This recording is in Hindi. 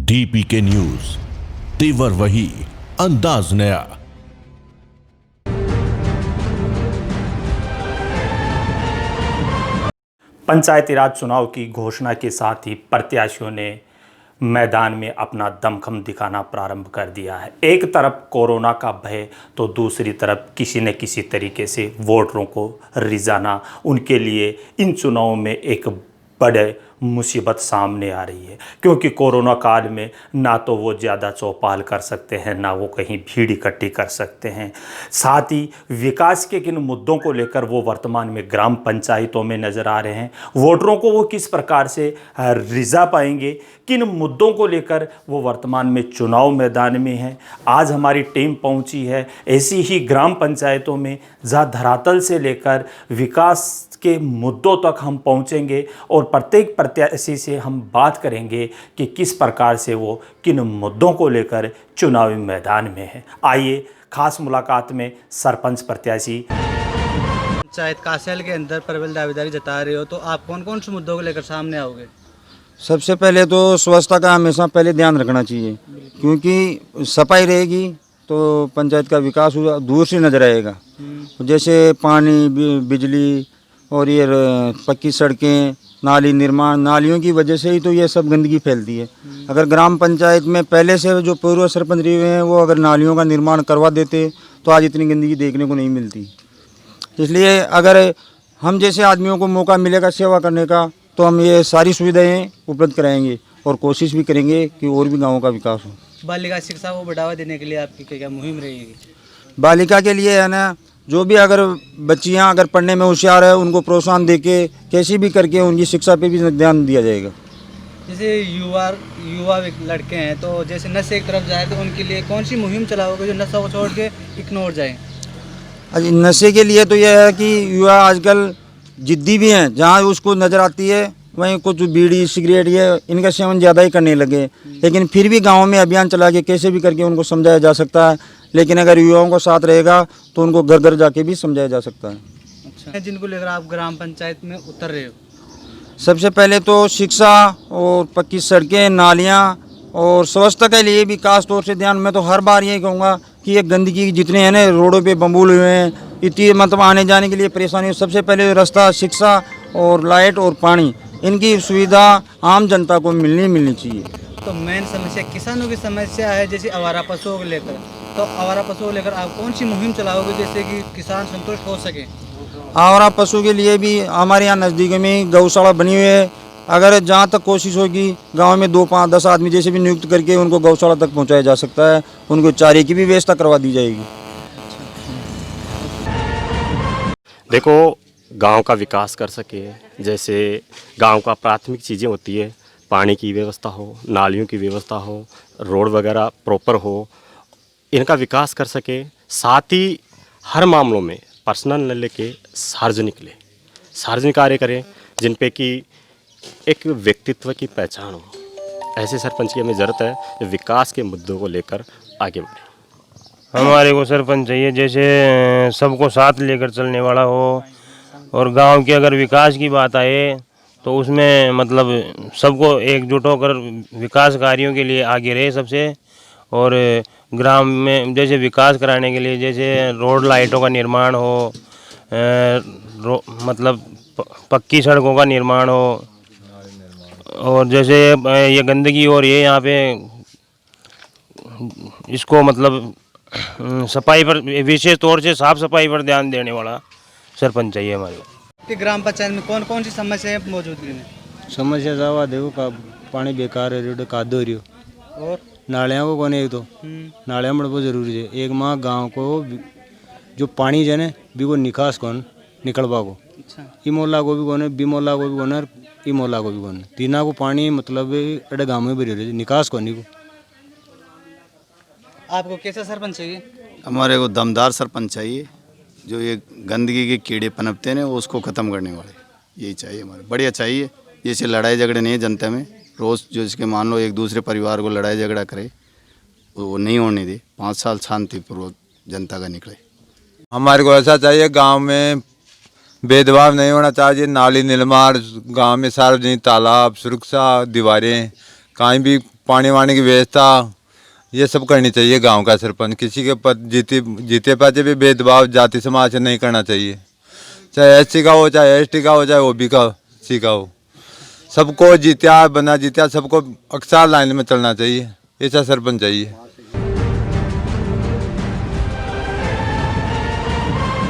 DPK न्यूज, तेवर वही, अंदाज नया। पंचायती राज चुनाव की घोषणा के साथ ही प्रत्याशियों ने मैदान में अपना दमखम दिखाना प्रारंभ कर दिया है। एक तरफ कोरोना का भय तो दूसरी तरफ किसी न किसी तरीके से वोटरों को रिझाना उनके लिए इन चुनावों में एक बड़े मुसीबत सामने आ रही है, क्योंकि कोरोना काल में ना तो वो ज़्यादा चौपाल कर सकते हैं, ना वो कहीं भीड़ इकट्ठी कर सकते हैं। साथ ही विकास के किन मुद्दों को लेकर वो वर्तमान में ग्राम पंचायतों में नज़र आ रहे हैं, वोटरों को वो किस प्रकार से रिझा पाएंगे, किन मुद्दों को लेकर वो वर्तमान में चुनाव मैदान में हैं। आज हमारी टीम पहुंची है ऐसी ही ग्राम पंचायतों में, जहां धरातल से लेकर विकास के मुद्दों तक हम पहुंचेंगे और प्रत्येक प्रत्याशी से हम बात करेंगे कि किस प्रकार से वो किन मुद्दों को लेकर चुनावी मैदान में है। आइए खास मुलाकात में सरपंच प्रत्याशी पंचायत कासेल के अंदर प्रबल दावेदारी जता रहे हो, तो आप कौन कौन से मुद्दों को लेकर सामने आओगे? सबसे पहले तो स्वच्छता का हमेशा पहले ध्यान रखना चाहिए, क्योंकि सफाई रहेगी तो पंचायत का विकास दूर से नजर आएगा। जैसे पानी, बिजली और ये पक्की सड़कें, नाली निर्माण, नालियों की वजह से ही तो ये सब गंदगी फैलती है। अगर ग्राम पंचायत में पहले से जो पूर्व सरपंच रहे हुए हैं वो अगर नालियों का निर्माण करवा देते तो आज इतनी गंदगी देखने को नहीं मिलती। इसलिए अगर हम जैसे आदमियों को मौका मिलेगा सेवा करने का तो हम ये सारी सुविधाएं उपलब्ध कराएंगे और कोशिश भी करेंगे कि और भी गाँवों का विकास हो। बालिका शिक्षा को बढ़ावा देने के लिए आपकी क्या मुहिम रहेगी? बालिका के लिए है ना, जो भी अगर बच्चियां अगर पढ़ने में होशियार है उनको प्रोत्साहन देके कैसे भी करके उनकी शिक्षा पे भी ध्यान दिया जाएगा। जैसे युवा लड़के हैं तो जैसे नशे की तरफ जाए तो उनके लिए कौन सी मुहिम चलाओगे जो नशा को छोड़ के इग्नोर जाए? नशे के लिए तो यह है कि युवा आजकल जिद्दी भी हैं, जहाँ उसको नज़र आती है वहीं कुछ बीड़ी सिगरेट ये इनका सेवन ज़्यादा ही करने लगे। लेकिन फिर भी गाँव में अभियान चला के कैसे भी करके उनको समझाया जा सकता है। लेकिन अगर युवाओं को साथ रहेगा तो उनको घर घर जाके भी समझाया जा सकता है। अच्छा, जिनको लेकर आप ग्राम पंचायत में उतर रहे हो? सबसे पहले तो शिक्षा और पक्की सड़कें, नालियाँ और स्वच्छता के लिए भी खास तौर से ध्यान। मैं तो हर बार यही कहूँगा कि ये गंदगी जितने हैं ना, रोडों पे बम्बूल हुए हैं, इतनी मतलब आने जाने के लिए परेशानी। सबसे पहले रास्ता, शिक्षा और लाइट और पानी, इनकी सुविधा आम जनता को मिलनी चाहिए। तो मेन समस्या किसानों की समस्या है, जैसे आवारा पशुओं को लेकर। तो आवारा पशुओं को लेकर आप कौन सी मुहिम चलाओगे जिससे कि किसान संतुष्ट हो सके? आवारा पशु के लिए भी हमारे यहाँ नज़दीक में गौशाला बनी हुई है। अगर जहाँ तक कोशिश होगी गांव में 2, 5, 10 आदमी जैसे भी नियुक्त करके उनको गौशाला तक पहुँचाया जा सकता है। उनको चारे की भी व्यवस्था करवा दी जाएगी। देखो, गांव का विकास कर सके, जैसे गांव का प्राथमिक चीज़ें होती है, पानी की व्यवस्था हो, नालियों की व्यवस्था हो, रोड वगैरह प्रॉपर हो, इनका विकास कर सके। साथ ही हर मामलों में पर्सनल न लेके सार्वजनिक कार्य करें, जिन पे कि एक व्यक्तित्व की पहचान हो। ऐसे सरपंच की हमें ज़रूरत है जो विकास के मुद्दों को लेकर आगे बढ़े। हमारे को सरपंच चाहिए जैसे सबको साथ लेकर चलने वाला हो, और गांव के अगर विकास की बात आए तो उसमें मतलब सबको एकजुट होकर विकास कार्यों के लिए आगे रहे सबसे। और ग्राम में जैसे विकास कराने के लिए जैसे रोड लाइटों का निर्माण हो, मतलब पक्की सड़कों का निर्माण हो, और जैसे ये गंदगी और ये यहाँ पे इसको मतलब सफाई पर, विशेष तौर से साफ सफाई पर ध्यान देने वाला सरपंच चाहिए हमारे को। ग्राम पंचायत में कौन कौन सी समस्याएं मौजूद हैं? समस्या जावा देखो का पानी बेकार है, रोड कादो रही और नालियाँ को कौन एक तो नालियाँ बड़े बहुत जरूरी है। एक माँ गाँव को जो पानी है ना भी वो निकास कौन निकलवा को। अच्छा, ई मोहल्ला को भी कौन है, बी मोहल्ला को भी कौन है, ई मोहल्ला को भी कौन है। तीना को पानी मतलब अड़े गाँव में भी रही निकास कौन को। आपको कैसा सरपंच चाहिए? हमारे को दमदार सरपंच चाहिए, जो ये गंदगी के कीड़े पनपते हैं उसको ख़त्म करने वाले, यही चाहिए हमारे। बढ़िया चाहिए, जैसे लड़ाई झगड़े नहीं है जनता में। रोज़ जो इसके मान लो एक दूसरे परिवार को लड़ाई झगड़ा करे वो नहीं होने दे। 5 साल शांतिपूर्वक जनता का निकले। हमारे को ऐसा चाहिए, गांव में भेदभाव नहीं होना चाहिए। नाली निर्माण, गांव में सार्वजनिक तालाब, सुरक्षा, दीवारें, कहीं भी पानी वानी की व्यवस्था ये सब करनी चाहिए गांव का सरपंच। किसी के पद जीते पाते भी भेदभाव जाति समाज से नहीं करना चाहिए, चाहे SC का हो, चाहे ST का हो, चाहे OB का सी का हो। सबको जीत्या बना जीत्या सबको अक्सर लाइन में चलना चाहिए, ऐसा सरपंच चाहिए।